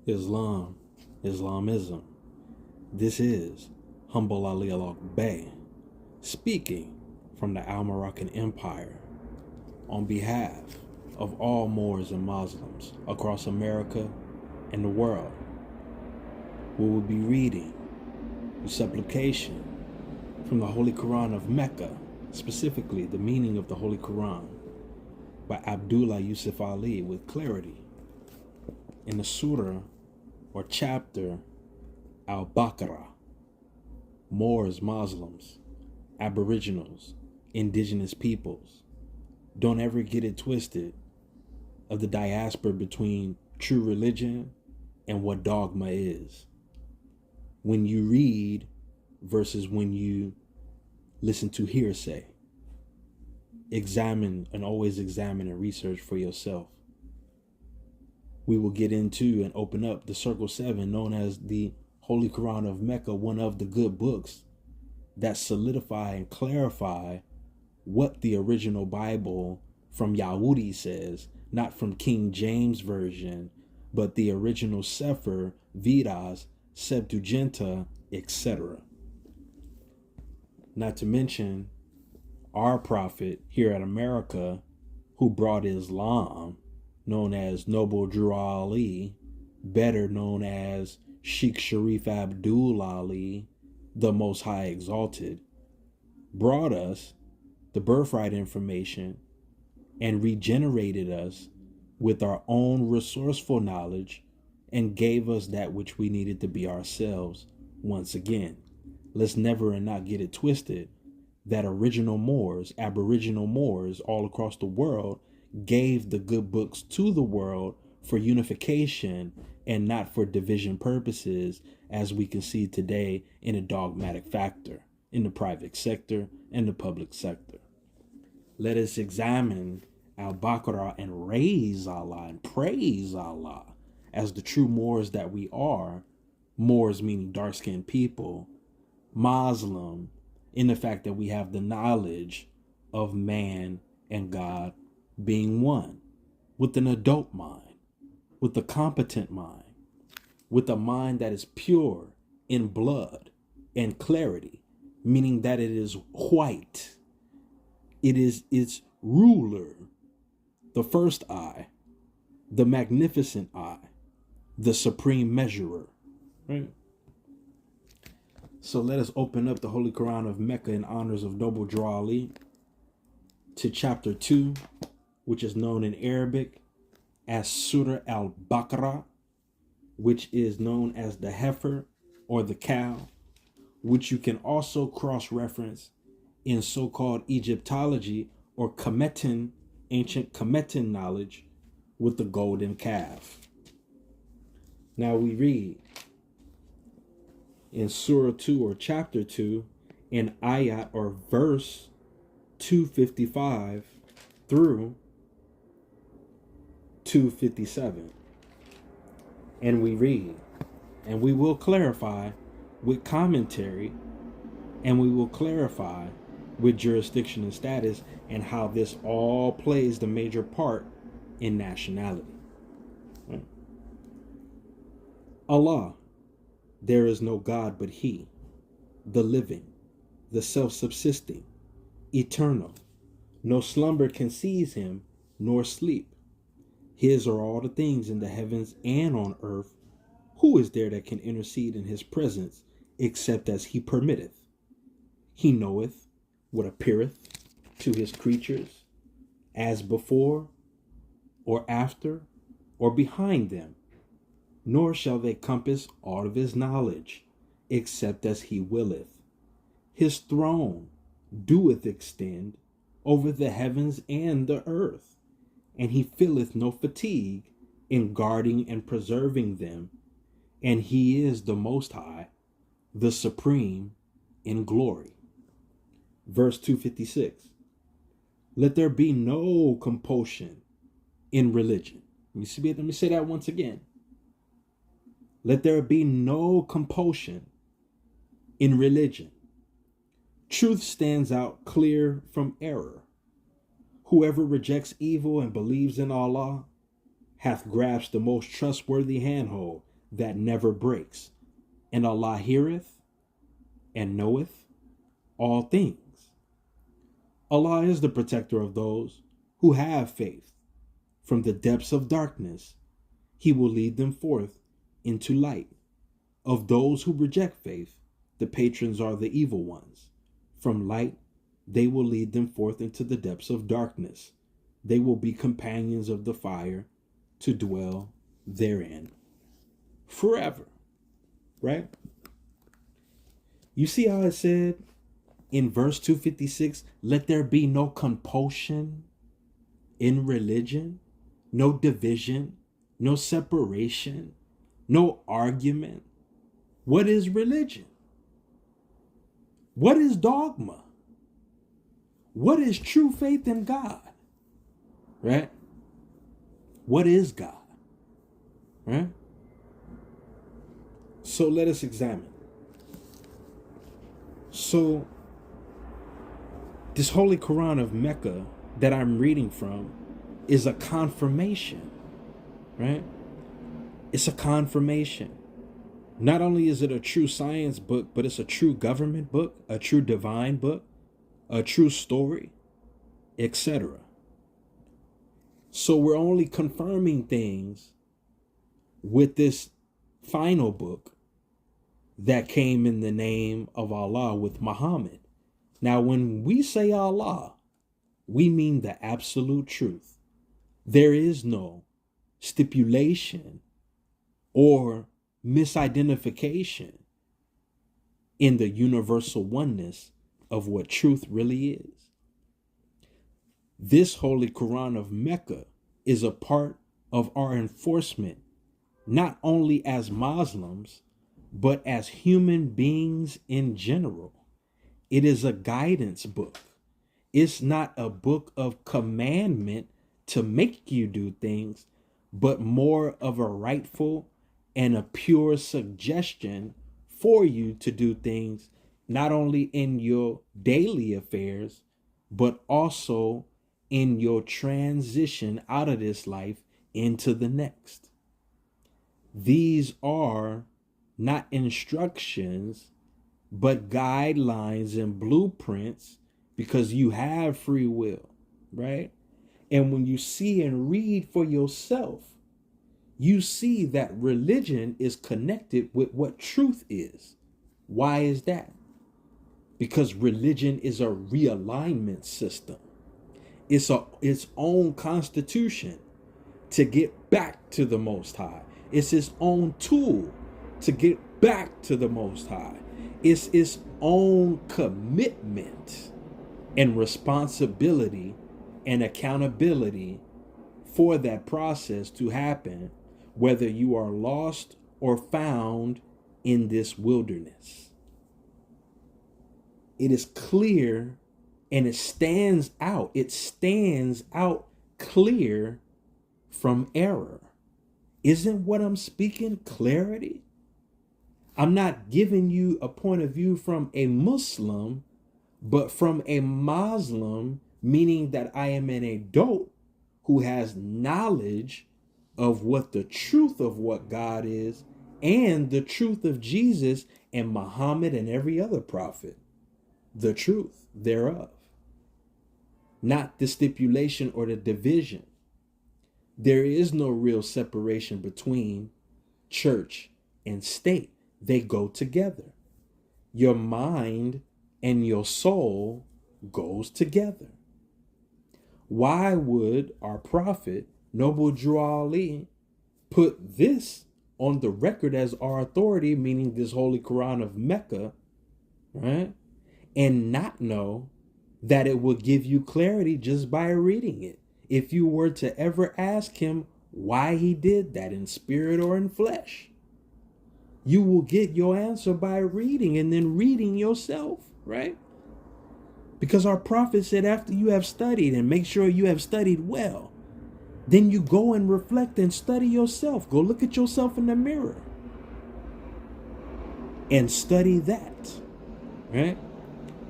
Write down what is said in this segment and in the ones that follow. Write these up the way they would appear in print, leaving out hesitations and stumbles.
Islam, Islamism. This is Hummmbull Ali Alok Bey speaking from the Al Moroccan Empire on behalf of all Moors and Muslims across America and the world. We will be reading the supplication from the Holy Quran of Mecca, specifically the meaning of the Holy Quran by Abdullah Yusuf Ali with clarity in the surah or chapter Al-Baqarah. Moors, Muslims, Aboriginals, indigenous peoples. Don't ever get it twisted of the diaspora between true religion and what dogma is. When you read versus when you listen to hearsay. Examine and always examine and research for yourself. We will get into and open up the Circle 7, known as the Holy Quran of Mecca, one of the good books that solidify and clarify what the original Bible from Yahudi says, not from King James Version, but the original Sefer, Vedas, Septuaginta, etc. Not to mention our prophet here at America who brought Islam, known as Noble Drew Ali, better known as Sheikh Sharif Abdul Ali, the Most High Exalted, brought us the birthright information and regenerated us with our own resourceful knowledge and gave us that which we needed to be ourselves once again. Let's never and not get it twisted that original Moors, Aboriginal Moors all across the world gave the good books to the world for unification and not for division purposes, as we can see today in a dogmatic factor in the private sector and the public sector. Let us examine Al-Baqarah and raise Allah and praise Allah as the true Moors that we are. Moors meaning dark-skinned people. Muslim in the fact that we have the knowledge of man and God being one, with an adult mind, with a competent mind, with a mind that is pure in blood and clarity, meaning that it is white. It is its ruler, the first eye, the magnificent eye, the supreme measurer, right? So let us open up the Holy Quran of Mecca in honors of Noble Drew Ali to chapter 2, which is known in Arabic as Surah Al-Baqarah, which is known as the heifer or the cow, which you can also cross-reference in so-called Egyptology or Kemetan, ancient Kemetan knowledge with the golden calf. Now we read in Surah 2 or chapter 2 in ayat or verse 255 through 257. And we read, and we will clarify with commentary, and we will clarify with jurisdiction and status, and how this all plays the major part in nationality. Right? Allah, there is no God but He, the living, the self-subsisting, eternal. No slumber can seize Him, nor sleep. His are all the things in the heavens and on earth. Who is there that can intercede in His presence, except as He permitteth? He knoweth what appeareth to His creatures, as before, or after, or behind them. Nor shall they compass all of His knowledge, except as He willeth. His throne doeth extend over the heavens and the earth, and He feeleth no fatigue in guarding and preserving them, and He is the Most High, the Supreme in glory. Verse 256. Let there be no compulsion in religion. Let me say that once again. Let there be no compulsion in religion. Truth stands out clear from error. Whoever rejects evil and believes in Allah hath grasped the most trustworthy handhold that never breaks. And Allah heareth and knoweth all things. Allah is the protector of those who have faith. From the depths of darkness, He will lead them forth into light. Of those who reject faith, the patrons are the evil ones. From light, they will lead them forth into the depths of darkness. They will be companions of the fire to dwell therein forever. Right? You see how it said in verse 256, let there be no compulsion in religion, no division, no separation, no argument. What is religion? What is dogma? What is true faith in God? Right? What is God? Right? So let us examine. So this Holy Quran of Mecca that I'm reading from is a confirmation, right? It's a confirmation. Not only is it a true science book, but it's a true government book, a true divine book, a true story, etc. So we're only confirming things with this final book that came in the name of Allah with Muhammad. Now, when we say Allah, we mean the absolute truth. There is no stipulation or misidentification in the universal oneness of what truth really is. This Holy Quran of Mecca is a part of our enforcement, not only as Muslims, but as human beings in general. It is a guidance book. It's not a book of commandment to make you do things, but more of a rightful and a pure suggestion for you to do things, not only in your daily affairs, but also in your transition out of this life into the next. These are not instructions, but guidelines and blueprints, because you have free will, right? And when you see and read for yourself, you see that religion is connected with what truth is. Why is that? Because religion is a realignment system. It's its own constitution to get back to the Most High. It's its own tool to get back to the Most High. It's its own commitment and responsibility and accountability for that process to happen, whether you are lost or found in this wilderness. It is clear and it stands out. It stands out clear from error. Isn't what I'm speaking clarity? I'm not giving you a point of view from a Muslim, but from a Muslim, meaning that I am an adult who has knowledge of what the truth of what God is and the truth of Jesus and Muhammad and every other prophet, the truth thereof, not the stipulation or the division. There is no real separation between church and state. They go together. Your mind and your soul goes together. Why would our prophet, Noble Drew Ali, put this on the record as our authority, meaning this Holy Quran of Mecca, right? And not know that it will give you clarity just by reading it. If you were to ever ask him why he did that in spirit or in flesh, you will get your answer by reading and then reading yourself, right? Because our prophet said after you have studied, and make sure you have studied well, then you go and reflect and study yourself. Go look at yourself in the mirror and study that, right?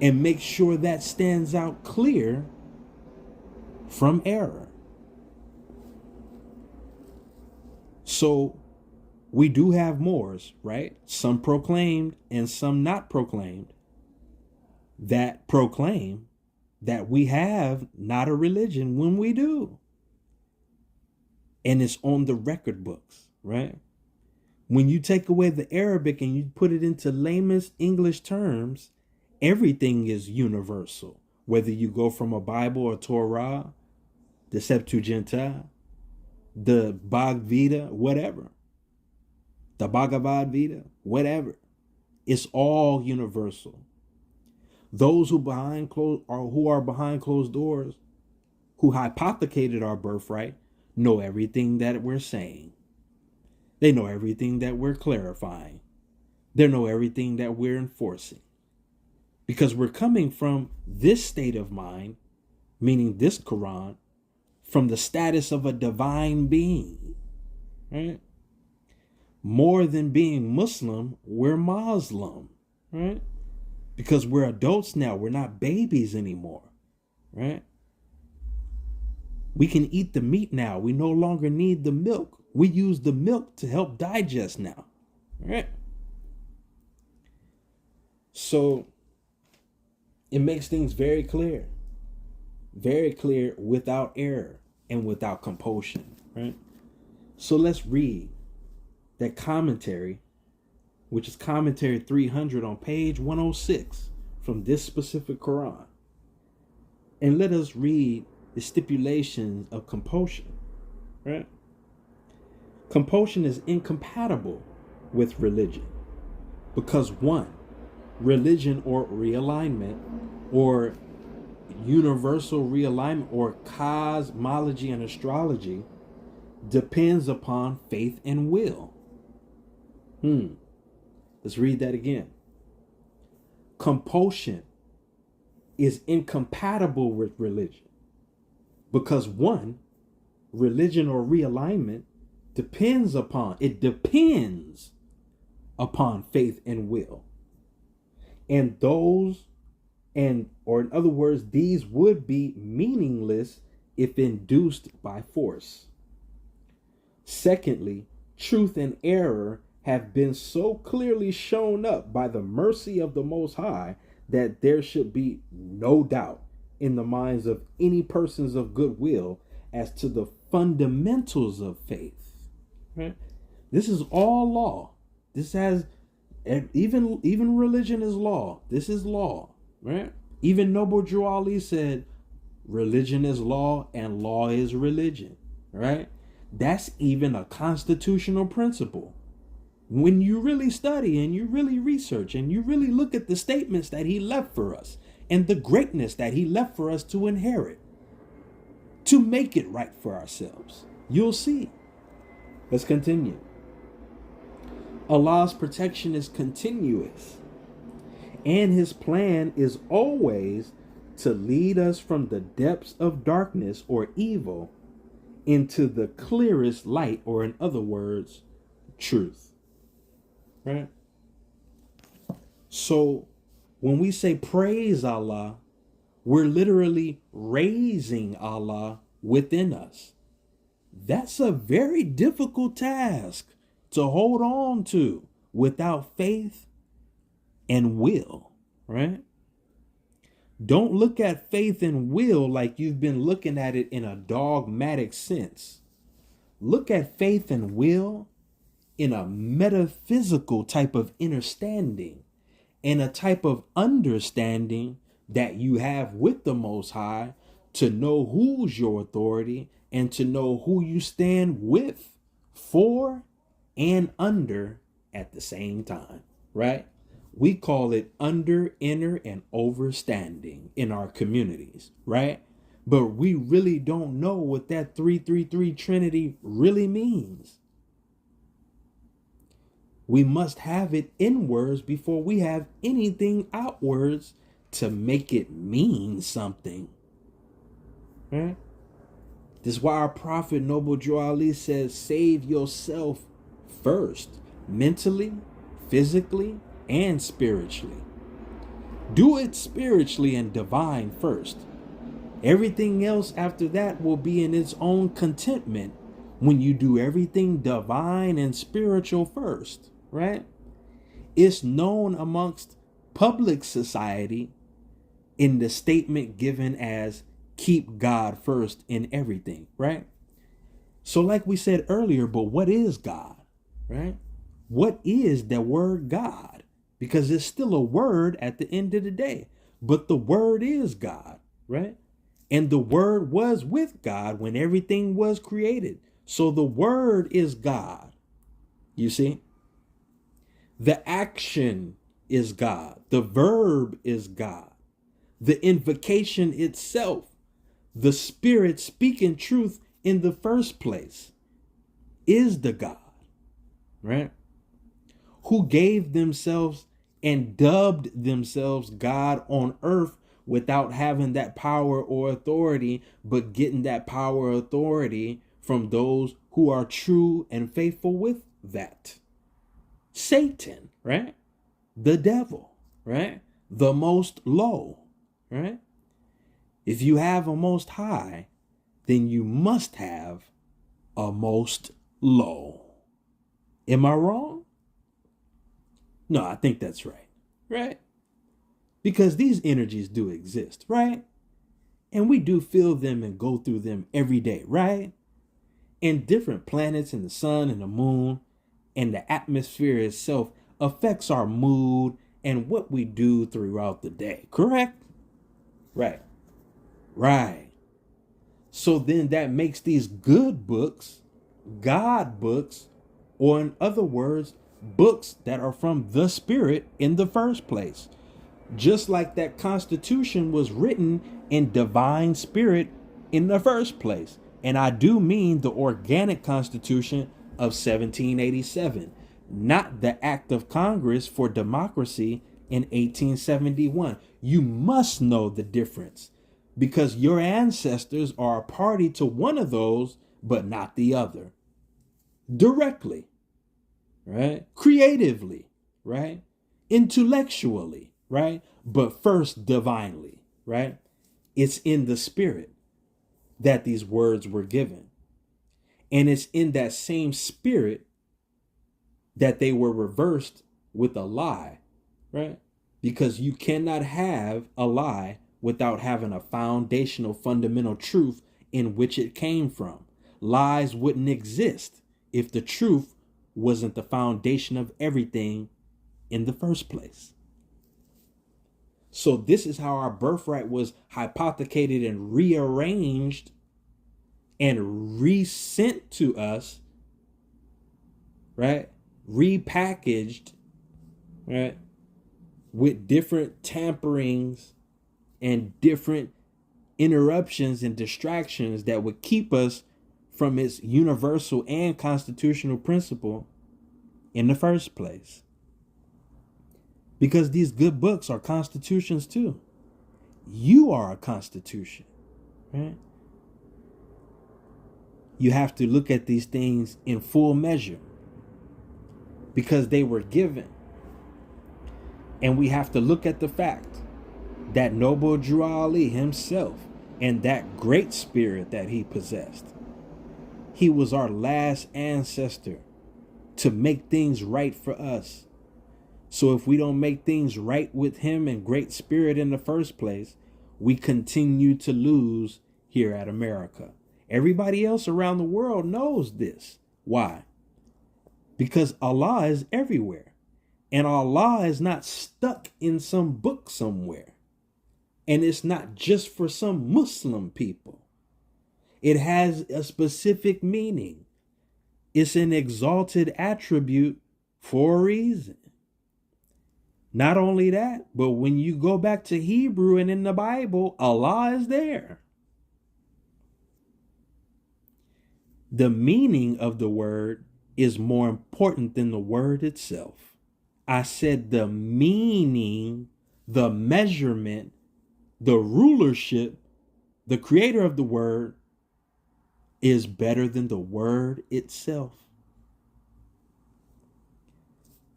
And make sure that stands out clear from error. So We do have Moors, right? Some proclaimed and some not proclaimed, that proclaim that we have not a religion when we do. And it's on the record books, right? When you take away the Arabic and you put it into layman's English terms, everything is universal. Whether you go from a Bible or Torah, the Septuaginta, the Bhagavad Gita, whatever, the Bhagavad Gita, whatever, it's all universal. Those who are behind closed doors, who hypothecated our birthright, know everything that we're saying. They know everything that we're clarifying. They know everything that we're enforcing. Because we're coming from this state of mind, meaning this Quran, from the status of a divine being, right? More than being Muslim, we're Muslim, right? Because we're adults now. We're not babies anymore, right? We can eat the meat now. We no longer need the milk. We use the milk to help digest now, right? So it makes things very clear without error and without compulsion, right? So let's read that commentary, which is commentary 300 on page 106 from this specific Quran. And let us read the stipulations of compulsion, right? Compulsion is incompatible with religion because one, religion or realignment or universal realignment or cosmology and astrology depends upon faith and will. Let's read that again. Compulsion is incompatible with religion because one, religion or realignment depends upon faith and will. And or in other words, these would be meaningless if induced by force. Secondly, truth and error have been so clearly shown up by the mercy of the Most High that there should be no doubt in the minds of any persons of goodwill as to the fundamentals of faith. Right? This is all law. This has even religion is law. This is law, right? Even Noble Drew Ali said, religion is law and law is religion, right? That's even a constitutional principle. When you really study and you really research and you really look at the statements that he left for us and the greatness that he left for us to inherit, to make it right for ourselves, you'll see. Let's continue. Allah's protection is continuous, and his plan is always to lead us from the depths of darkness or evil into the clearest light, or in other words, truth. Right? So when we say praise Allah, we're literally raising Allah within us. That's a very difficult task to hold on to without faith and will, right? Don't look at faith and will like you've been looking at it in a dogmatic sense. Look at faith and will in a metaphysical type of understanding, and a type of understanding that you have with the Most High to know who's your authority and to know who you stand with, for, and under at the same time, right? We call it under, inner, and overstanding in our communities, right? But we really don't know what that 333 Trinity really means. We must have it inwards before we have anything outwards to make it mean something. Right? This is why our prophet Noble Drew Ali says, save yourself first, mentally, physically, and spiritually. Do it spiritually and divine first. Everything else after that will be in its own contentment when you do everything divine and spiritual first, right? It's known amongst public society in the statement given as keep God first in everything, right? So like we said earlier, but what is God, right? What is the word God? Because it's still a word at the end of the day, but the word is God, right? And the word was with God when everything was created. So the word is God. You see? The action is God. The verb is God. The invocation itself, the spirit speaking truth in the first place, is the God, right? Who gave themselves and dubbed themselves God on earth without having that power or authority, but getting that power or authority from those who are true and faithful with that. Satan, right? The devil, right? The most low, right? If you have a most high, then you must have a most low. Am I wrong? No, I think that's right. Right? Because these energies do exist, right? And we do feel them and go through them every day, right? And different planets and the sun and the moon and the atmosphere itself affects our mood and what we do throughout the day, correct? Right. Right. So then that makes these good books God books, or in other words, books that are from the Spirit in the first place. Just like that Constitution was written in divine spirit in the first place. And I do mean the organic Constitution of 1787, not the Act of Congress for Democracy in 1871. You must know the difference because your ancestors are a party to one of those, but not the other. Directly, right? Creatively, right? Intellectually, right? But first divinely, right? It's in the spirit that these words were given. And it's in that same spirit that they were reversed with a lie, right? Because you cannot have a lie without having a foundational, fundamental truth in which it came from. Lies wouldn't exist if the truth wasn't the foundation of everything in the first place. So this is how our birthright was hypothecated and rearranged and resent to us, right? Repackaged, right? With different tamperings and different interruptions and distractions that would keep us from its universal and constitutional principle in the first place. Because these good books are constitutions too. You are a constitution, right? You have to look at these things in full measure because they were given. And we have to look at the fact that Noble Drew Ali himself and that great spirit that he possessed, he was our last ancestor to make things right for us. So if we don't make things right with him and great spirit in the first place, we continue to lose here at America. Everybody else around the world knows this. Why? Because Allah is everywhere. And Allah is not stuck in some book somewhere. And it's not just for some Muslim people. It has a specific meaning. It's an exalted attribute for a reason. Not only that, but when you go back to Hebrew and in the Bible, Allah is there. The meaning of the word is more important than the word itself. I said the meaning, the measurement, the rulership, the creator of the word is better than the word itself.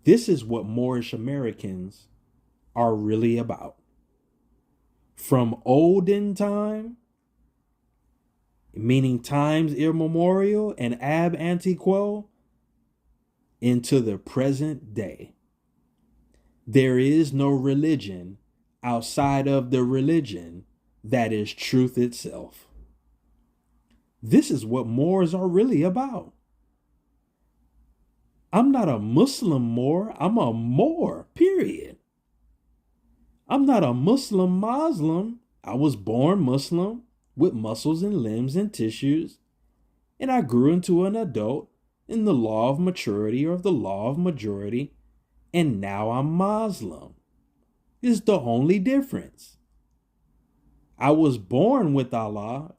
This is what Moorish-Americans are really about. From olden time meaning times immemorial and ab antiquo, into the present day. There is no religion outside of the religion that is truth itself. This is what Moors are really about. I'm not a Muslim Moor, I'm a Moor, period. I'm not a Muslim. I was born Muslim with muscles and limbs and tissues, and I grew into an adult in the law of maturity or the law of majority, and now I'm Muslim. It's the only difference. I was born with Allah,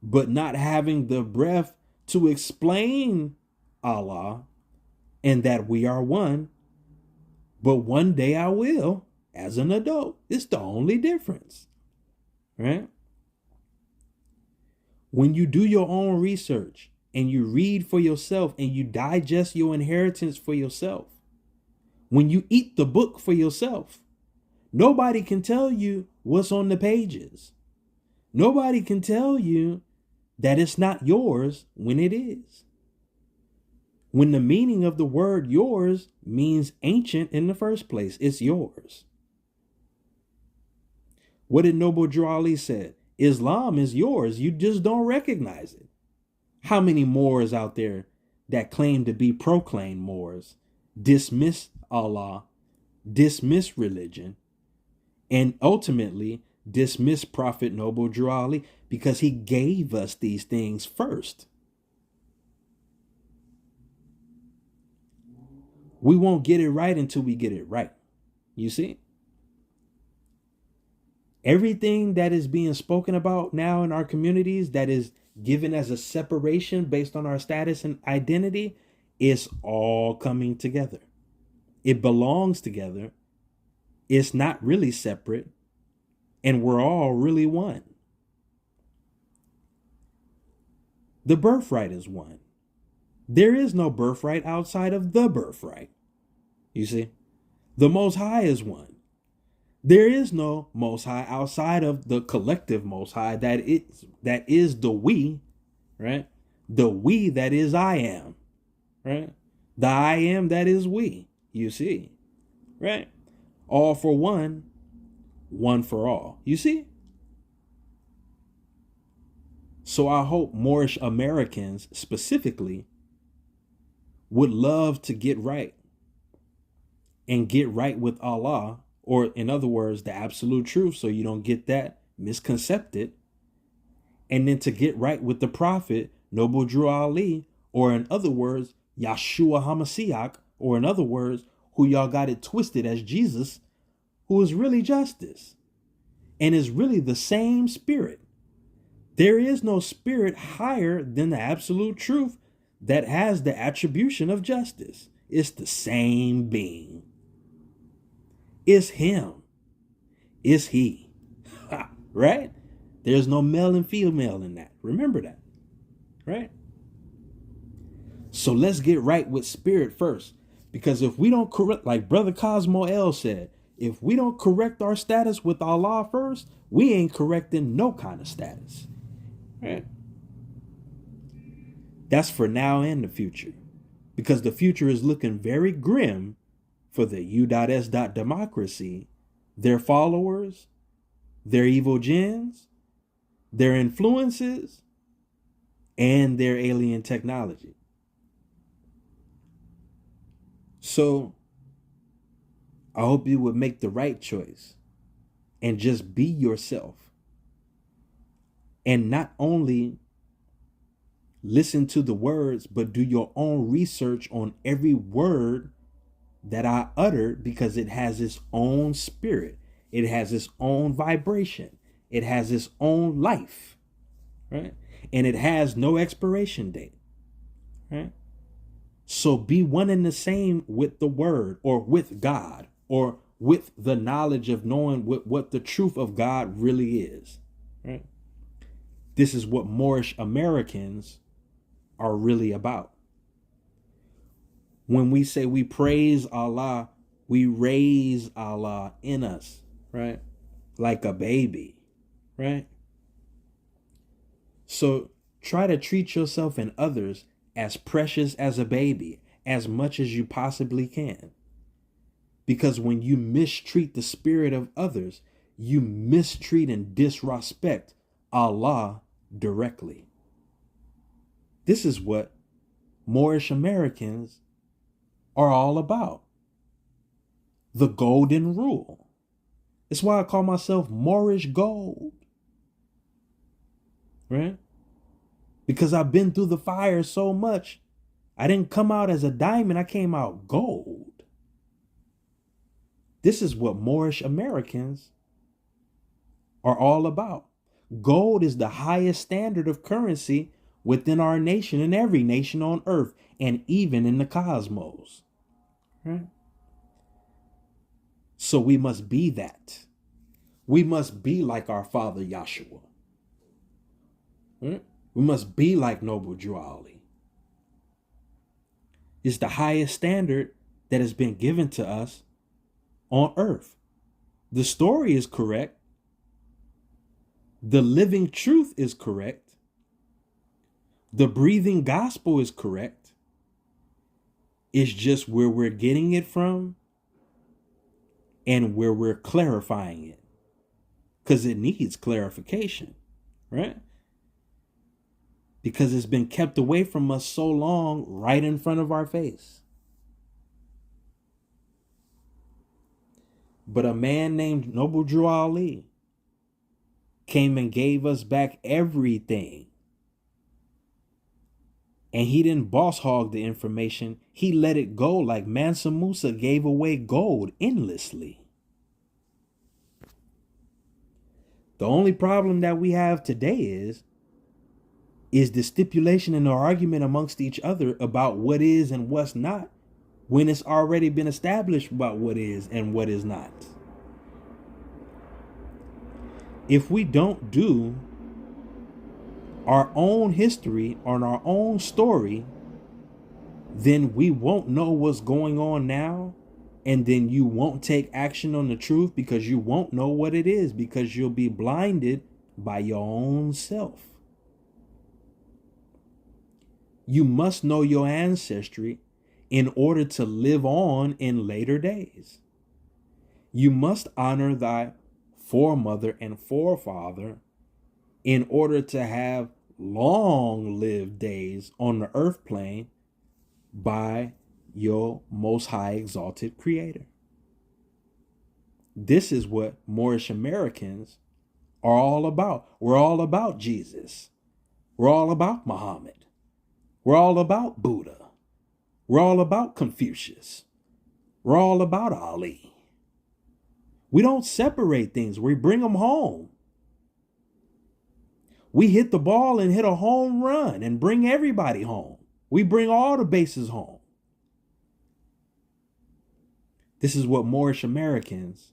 but not having the breath to explain Allah and that we are one. But one day I will, as an adult. It's the only difference, right? When you do your own research and you read for yourself and you digest your inheritance for yourself, when you eat the book for yourself, nobody can tell you what's on the pages. Nobody can tell you that it's not yours when it is. When the meaning of the word yours means ancient in the first place, it's yours. What did Noble Drew Ali said? Islam is yours, you just don't recognize it. How many Moors out there that claim to be proclaimed Moors dismiss Allah, dismiss religion, and ultimately dismiss Prophet Noble Drew Ali because he gave us these things first. We won't get it right until we get it right. You see? Everything that is being spoken about now in our communities that is given as a separation based on our status and identity is all coming together. It belongs together. It's not really separate. And we're all really one. The birthright is one. There is no birthright outside of the birthright. You see? The Most High is one. There is no Most High outside of the collective Most High that is the we, right? The we that is I am, right? The I am that is we, you see, right? All for one, one for all, you see? So I hope Moorish-Americans specifically would love to get right and get right with Allah, or in other words, the absolute truth, so you don't get that misconcepted. And then to get right with the Prophet, Noble Drew Ali, or in other words, Yeshua HaMashiach, or in other words, who y'all got it twisted as Jesus, who is really justice and is really the same spirit. There is no spirit higher than the absolute truth that has the attribution of justice. It's the same being. It's him. It's he. Right? There's no male and female in that. Remember that. Right? So let's get right with spirit first. Because if we don't correct, like Brother Cosmo L said, if we don't correct our status with Allah first, we ain't correcting no kind of status. Right? That's for now and the future. Because the future is looking very grim for the U.S. democracy, their followers, their evil gens, their influences, and their alien technology. So I hope you would make the right choice and just be yourself. And not only listen to the words, but do your own research on every word that I uttered, because it has its own spirit. It has its own vibration. It has its own life, right? And it has no expiration date, right? So be one and the same with the word, or with God, or with the knowledge of knowing what the truth of God really is, right? This is what Moorish-Americans are really about. When we say we praise Allah, we raise Allah in us, right? Like a baby, right? So try to treat yourself and others as precious as a baby, as much as you possibly can. Because when you mistreat the spirit of others, you mistreat and disrespect Allah directly. This is what Moorish-Americans are all about. The golden rule. It's why I call myself Moorish Gold. Right? Because I've been through the fire so much. I didn't come out as a diamond, I came out gold. This is what Moorish-Americans are all about. Gold is the highest standard of currency within our nation and every nation on earth, and even in the cosmos. Right? So we must be that. We must be like our father Yahshua. Right? We must be like Noble Drew Ali. It's the highest standard that has been given to us on earth. The story is correct. The living truth is correct. The breathing gospel is correct. It's just where we're getting it from and where we're clarifying it. Because it needs clarification, right? Because it's been kept away from us so long, right in front of our face. But a man named Noble Drew Ali came and gave us back everything. And he didn't boss hog the information. He let it go like Mansa Musa gave away gold endlessly. The only problem that we have today is the stipulation and the argument amongst each other about what is and what's not, when it's already been established about what is and what is not. If we don't do our own history on our own story, then we won't know what's going on now. And then you won't take action on the truth because you won't know what it is, because you'll be blinded by your own self. You must know your ancestry in order to live on in later days. You must honor thy foremother and forefather in order to have long-lived days on the earth plane by your most high exalted creator. This is what Moorish-Americans are all about. We're all about Jesus. We're all about Muhammad. We're all about Buddha. We're all about Confucius. We're all about Ali. We don't separate things. We bring them home. We hit the ball and hit a home run and bring everybody home. We bring all the bases home. This is what Moorish-Americans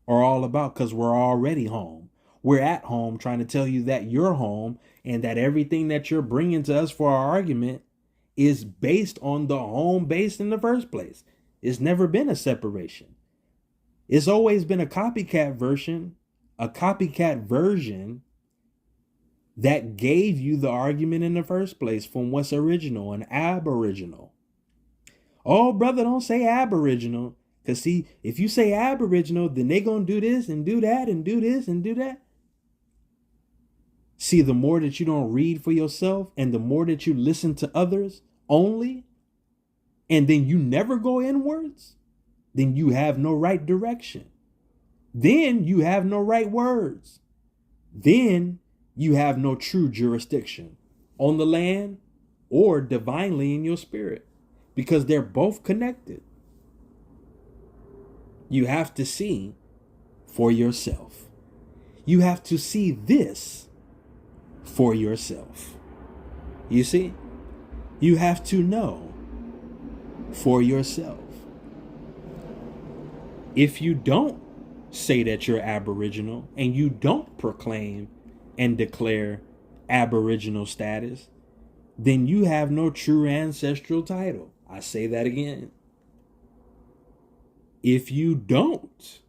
are all about, because we're already home. We're at home trying to tell you that you're home and that everything that you're bringing to us for our argument is based on the home base in the first place. It's never been a separation. It's always been a copycat version that gave you the argument in the first place from what's original and aboriginal. Oh, brother, don't say aboriginal. Because see, if you say aboriginal, then they're going to do this and do that and do this and do that. See, the more that you don't read for yourself and the more that you listen to others only, and then you never go inwards, then you have no right direction. Then you have no right words. Then you have no true jurisdiction on the land or divinely in your spirit, because they're both connected. You have to see for yourself. You have to see this for yourself. You see? You have to know for yourself. If you don't say that you're Aboriginal and you don't proclaim and declare Aboriginal status, then you have no true ancestral title. I say that again. If you don't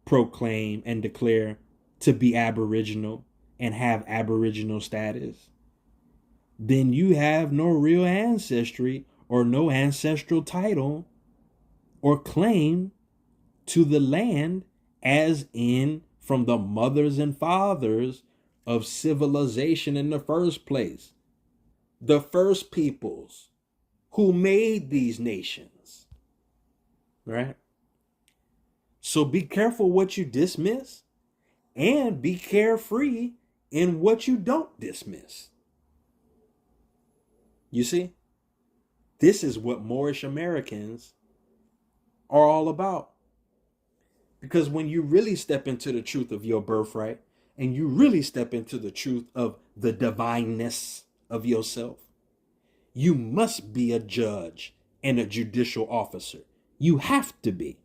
proclaim and declare to be Aboriginal and have Aboriginal status, then you have no real ancestry or no ancestral title or claim to the land, as in from the mothers and fathers of civilization in the first place. The first peoples who made these nations, right? So be careful what you dismiss and be carefree in what you don't dismiss. You see, this is what Moorish-Americans are all about. Because when you really step into the truth of your birthright and you really step into the truth of the divineness of yourself, you must be a judge and a judicial officer. You have to be.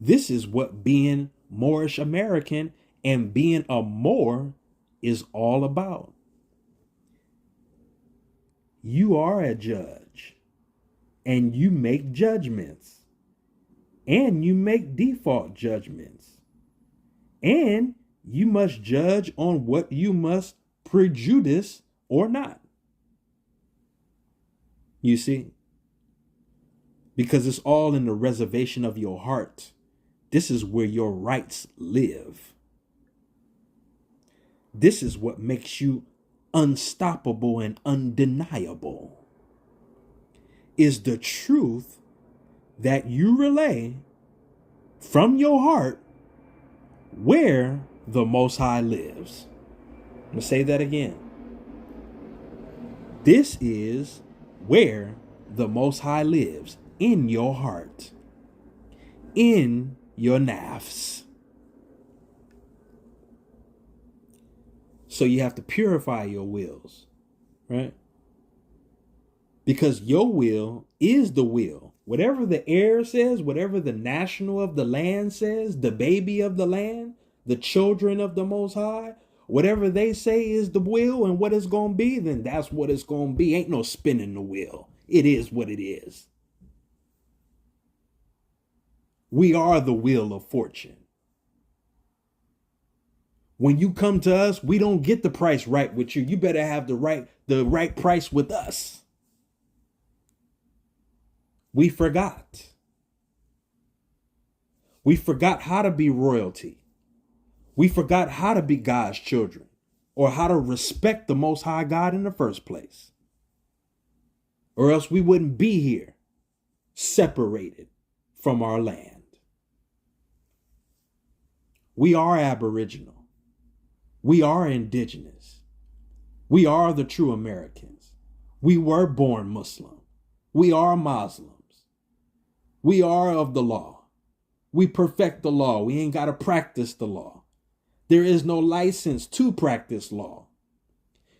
This is what being Moorish-American and being a Moor is all about. You are a judge and you make judgments and you make default judgments and you must judge on what you must prejudice or not. You see, because it's all in the reservation of your heart. This is where your rights live. This is what makes you unstoppable and undeniable, is the truth that you relay from your heart where the Most High lives. I'm going to say that again. This is where the Most High lives, in your heart, in your nafs. So you have to purify your wills, right? Because your will is the will. Whatever the heir says, whatever the national of the land says, the baby of the land, the children of the Most High, whatever they say is the will and what it's going to be, then that's what it's going to be. Ain't no spinning the wheel. It is what it is. We are the wheel of fortune. When you come to us, we don't get the price right with you. You better have the right price with us. We forgot. We forgot how to be royalty. We forgot how to be God's children or how to respect the Most High God in the first place. Or else we wouldn't be here separated from our land. We are Aboriginal. We are indigenous. We are the true Americans. We were born Muslim. We are Muslims. We are of the law. We perfect the law. We ain't got to practice the law. There is no license to practice law.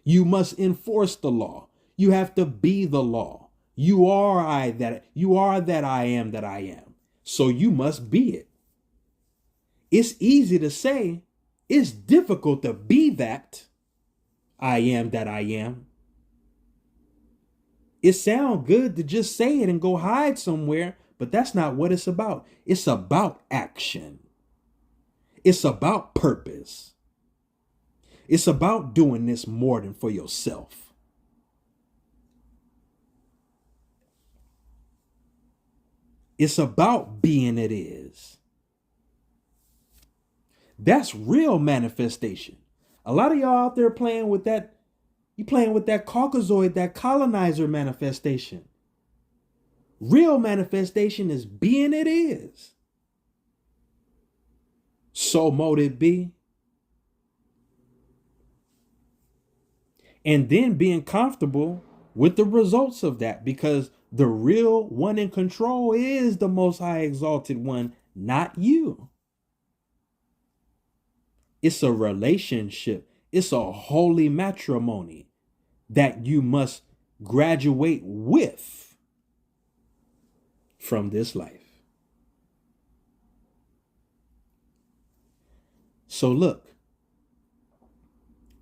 You must enforce the law. You have to be the law. You are that I am that I am. So you must be it. It's easy to say. It's difficult to be that I am that I am. It sounds good to just say it and go hide somewhere, but that's not what it's about. It's about action. It's about purpose. It's about doing this more than for yourself. It's about being it is. That's real manifestation. A lot of y'all out there playing with that. You playing with that Caucasoid, that colonizer manifestation. Real manifestation is being it is. So mote it be. And then being comfortable with the results of that, because the real one in control is the Most High Exalted One, not you. It's a relationship. It's a holy matrimony that you must graduate with from this life. So look,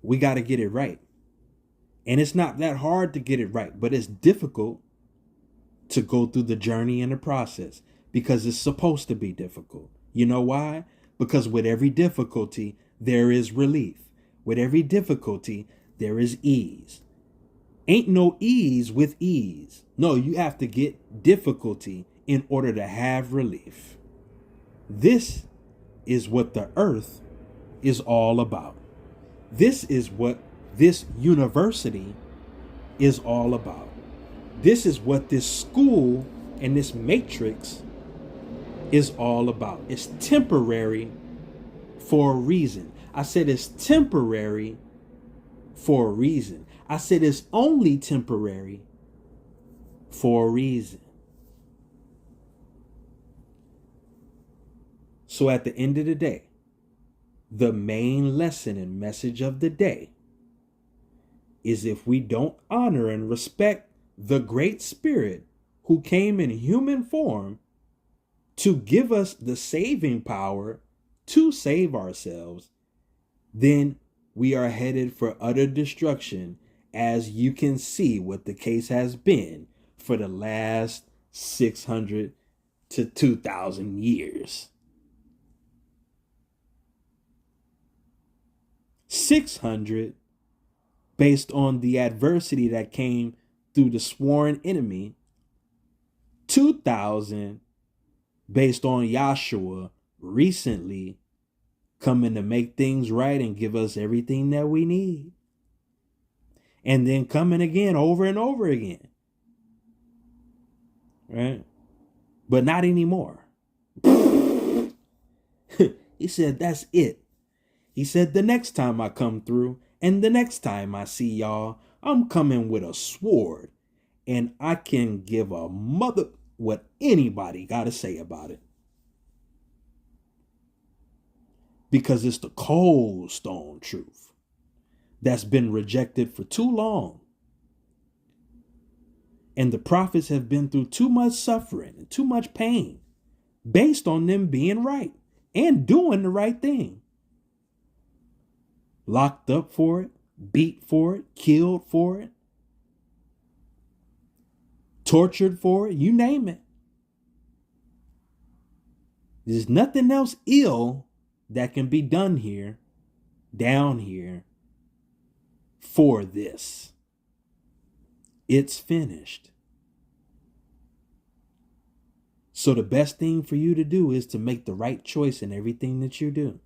we got to get it right. And it's not that hard to get it right, but it's difficult to go through the journey and the process because it's supposed to be difficult. You know why? Because with every difficulty, there is relief. With every difficulty, there is ease. Ain't no ease with ease. No, you have to get difficulty in order to have relief. This is what the earth is all about. This is what this university is all about. This is what this school and this matrix is all about. It's temporary for a reason. I said it's temporary for a reason. I said it's only temporary for a reason. So at the end of the day, the main lesson and message of the day is if we don't honor and respect the Great Spirit who came in human form to give us the saving power to save ourselves, then we are headed for utter destruction, as you can see what the case has been for the last 600 to 2,000 years. 600 based on the adversity that came through the sworn enemy. 2,000 based on Yahshua recently coming to make things right and give us everything that we need. And then coming again over and over again. Right? But not anymore. He said, that's it. He said, the next time I come through and the next time I see y'all, I'm coming with a sword and I can give a mother what anybody got to say about it. Because it's the cold stone truth that's been rejected for too long. And the prophets have been through too much suffering and too much pain based on them being right and doing the right thing. Locked up for it, beat for it, killed for it, tortured for it, you name it. There's nothing else ill that can be done here, down here, for this. It's finished. So the best thing for you to do is to make the right choice in everything that you do,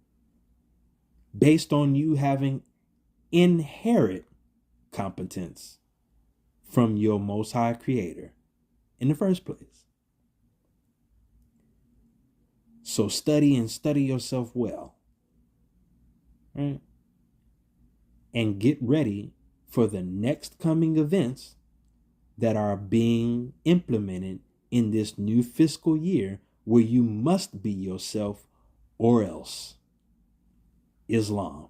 based on you having inherent competence from your Most High Creator in the first place. So study yourself well, right? And get ready for the next coming events that are being implemented in this new fiscal year, where you must be yourself or else. Islam.